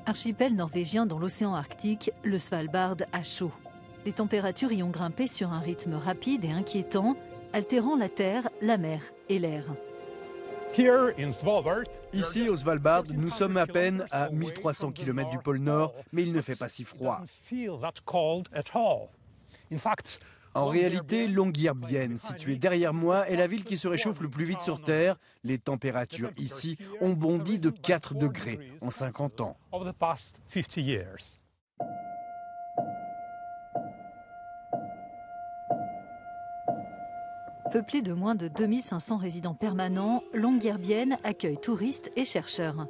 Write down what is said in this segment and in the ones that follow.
Archipel norvégien dans l'océan Arctique, le Svalbard a chaud. Les températures y ont grimpé sur un rythme rapide et inquiétant, altérant la terre, la mer et l'air. Ici, au Svalbard, nous sommes à peine à 1300 km du pôle Nord, mais il ne fait pas si froid. En réalité, Longyearbyen, située derrière moi, est la ville qui se réchauffe le plus vite sur Terre. Les températures ici ont bondi de 4 degrés en 50 ans. Peuplée de moins de 2500 résidents permanents, Longyearbyen accueille touristes et chercheurs.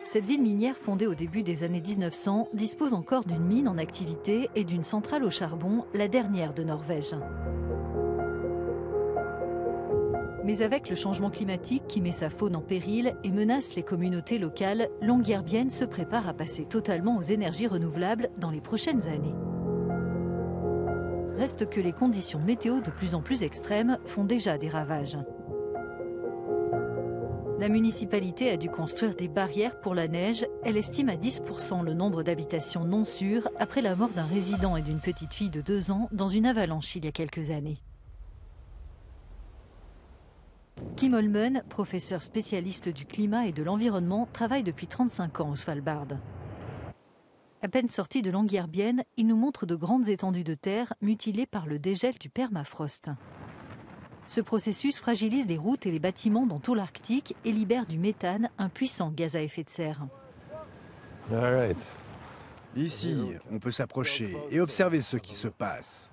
Cette ville minière fondée au début des années 1900 dispose encore d'une mine en activité et d'une centrale au charbon, la dernière de Norvège. Mais avec le changement climatique qui met sa faune en péril et menace les communautés locales, Longyearbyen se prépare à passer totalement aux énergies renouvelables dans les prochaines années. Reste que les conditions météo de plus en plus extrêmes font déjà des ravages. La municipalité a dû construire des barrières pour la neige. Elle estime à 10% le nombre d'habitations non sûres après la mort d'un résident et d'une petite fille de 2 ans dans une avalanche il y a quelques années. Kim Holmen, professeur spécialiste du climat et de l'environnement, travaille depuis 35 ans au Svalbard. À peine sorti de Longyearbyen, il nous montre de grandes étendues de terre mutilées par le dégel du permafrost. Ce processus fragilise les routes et les bâtiments dans tout l'Arctique et libère du méthane, un puissant gaz à effet de serre. Ici, on peut s'approcher et observer ce qui se passe.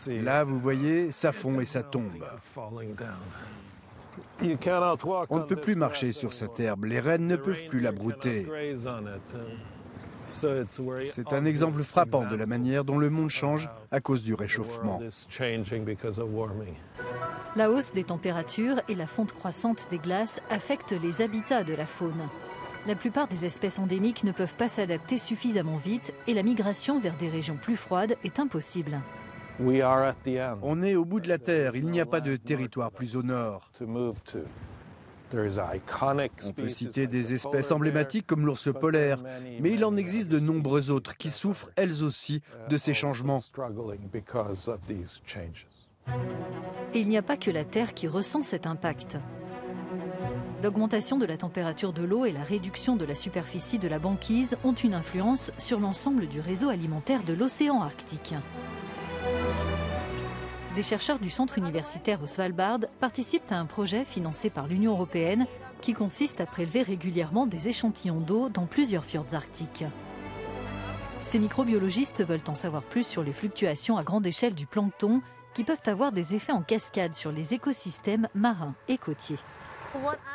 Là, vous voyez, ça fond et ça tombe. On ne peut plus marcher sur cette herbe, les rennes ne peuvent plus la brouter. C'est un exemple frappant de la manière dont le monde change à cause du réchauffement. La hausse des températures et la fonte croissante des glaces affectent les habitats de la faune. La plupart des espèces endémiques ne peuvent pas s'adapter suffisamment vite et la migration vers des régions plus froides est impossible. On est au bout de la Terre, il n'y a pas de territoire plus au nord. On peut citer des espèces emblématiques comme l'ours polaire, mais il en existe de nombreuses autres qui souffrent elles aussi de ces changements. Et il n'y a pas que la Terre qui ressent cet impact. L'augmentation de la température de l'eau et la réduction de la superficie de la banquise ont une influence sur l'ensemble du réseau alimentaire de l'océan Arctique. Des chercheurs du centre universitaire au Svalbard participent à un projet financé par l'Union européenne qui consiste à prélever régulièrement des échantillons d'eau dans plusieurs fjords arctiques. Ces microbiologistes veulent en savoir plus sur les fluctuations à grande échelle du plancton qui peuvent avoir des effets en cascade sur les écosystèmes marins et côtiers.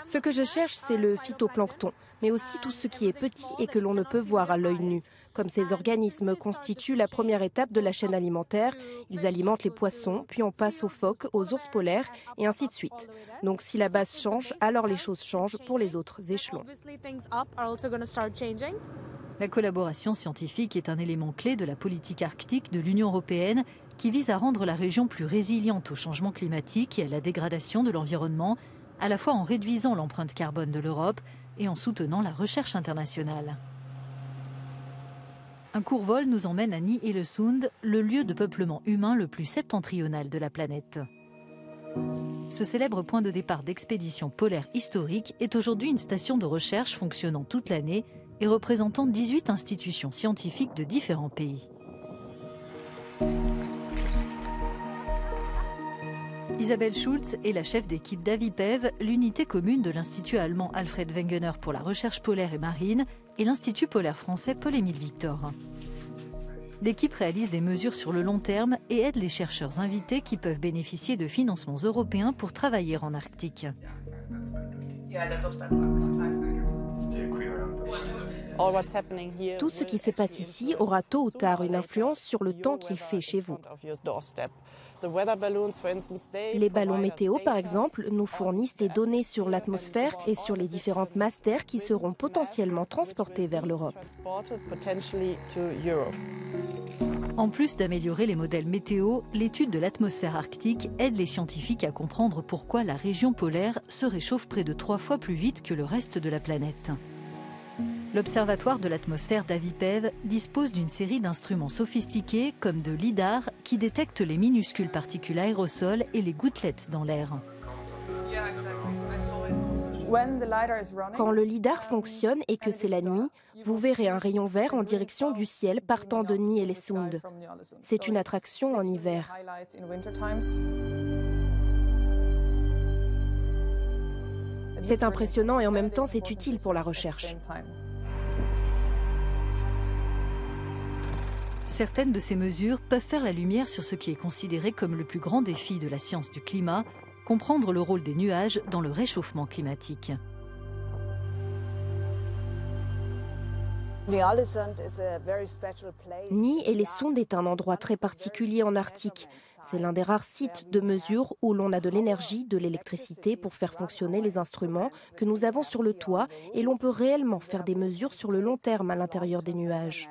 Ce que je cherche, c'est le phytoplancton, mais aussi tout ce qui est petit et que l'on ne peut voir à l'œil nu. Comme ces organismes constituent la première étape de la chaîne alimentaire, ils alimentent les poissons, puis on passe aux phoques, aux ours polaires et ainsi de suite. Donc si la base change, alors les choses changent pour les autres échelons. La collaboration scientifique est un élément clé de la politique arctique de l'Union européenne qui vise à rendre la région plus résiliente au changement climatique et à la dégradation de l'environnement, à la fois en réduisant l'empreinte carbone de l'Europe et en soutenant la recherche internationale. Un court vol nous emmène à Ny-Ålesund, le lieu de peuplement humain le plus septentrional de la planète. Ce célèbre point de départ d'expédition polaire historique est aujourd'hui une station de recherche fonctionnant toute l'année et représentant 18 institutions scientifiques de différents pays. Isabelle Schulz est la chef d'équipe d'Avipev, l'unité commune de l'Institut allemand Alfred Wegener pour la recherche polaire et marine et l'Institut polaire français Paul-Émile Victor. L'équipe réalise des mesures sur le long terme et aide les chercheurs invités qui peuvent bénéficier de financements européens pour travailler en Arctique. Tout ce qui se passe ici aura tôt ou tard une influence sur le temps qu'il fait chez vous. Les ballons météo, par exemple, nous fournissent des données sur l'atmosphère et sur les différentes masses d'air qui seront potentiellement transportées vers l'Europe. En plus d'améliorer les modèles météo, l'étude de l'atmosphère arctique aide les scientifiques à comprendre pourquoi la région polaire se réchauffe près de 3 fois plus vite que le reste de la planète. L'Observatoire de l'atmosphère d'Avipev dispose d'une série d'instruments sophistiqués comme de lidar qui détectent les minuscules particules aérosols et les gouttelettes dans l'air. Quand le lidar fonctionne et que c'est la nuit, vous verrez un rayon vert en direction du ciel partant de Ny-Ålesund. C'est une attraction en hiver. C'est impressionnant et en même temps c'est utile pour la recherche. Certaines de ces mesures peuvent faire la lumière sur ce qui est considéré comme le plus grand défi de la science du climat, comprendre le rôle des nuages dans le réchauffement climatique. Ny-Ålesund est un endroit très particulier en Arctique. C'est l'un des rares sites de mesure où l'on a de l'énergie, de l'électricité pour faire fonctionner les instruments que nous avons sur le toit et l'on peut réellement faire des mesures sur le long terme à l'intérieur des nuages.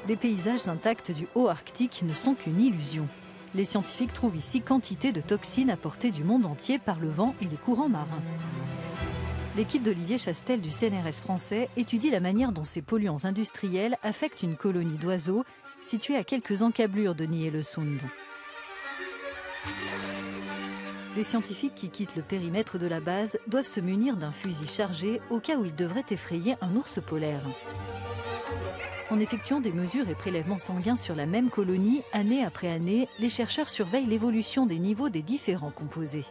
Les paysages intacts du haut Arctique ne sont qu'une illusion. Les scientifiques trouvent ici quantité de toxines apportées du monde entier par le vent et les courants marins. L'équipe d'Olivier Chastel du CNRS français étudie la manière dont ces polluants industriels affectent une colonie d'oiseaux située à quelques encablures de Ny-Ålesund. Les scientifiques qui quittent le périmètre de la base doivent se munir d'un fusil chargé au cas où ils devraient effrayer un ours polaire. En effectuant des mesures et prélèvements sanguins sur la même colonie, année après année, les chercheurs surveillent l'évolution des niveaux des différents composés.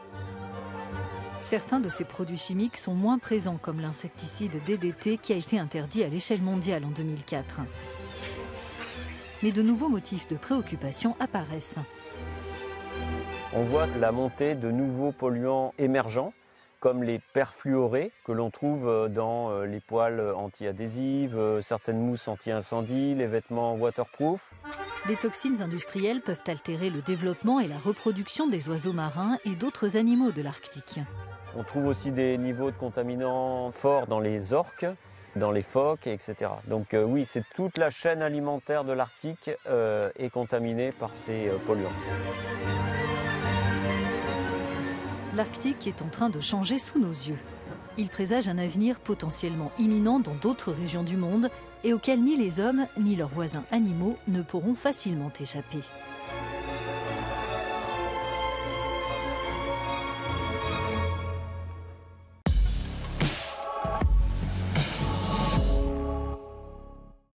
Certains de ces produits chimiques sont moins présents, comme l'insecticide DDT qui a été interdit à l'échelle mondiale en 2004. Mais de nouveaux motifs de préoccupation apparaissent. On voit la montée de nouveaux polluants émergents, comme les perfluorés que l'on trouve dans les poêles anti-adhésives, certaines mousses anti-incendie, les vêtements waterproof. Les toxines industrielles peuvent altérer le développement et la reproduction des oiseaux marins et d'autres animaux de l'Arctique. On trouve aussi des niveaux de contaminants forts dans les orques, dans les phoques, etc. Donc oui, c'est toute la chaîne alimentaire de l'Arctique est contaminée par ces polluants. L'Arctique est en train de changer sous nos yeux. Il présage un avenir potentiellement imminent dans d'autres régions du monde et auquel ni les hommes ni leurs voisins animaux ne pourront facilement échapper.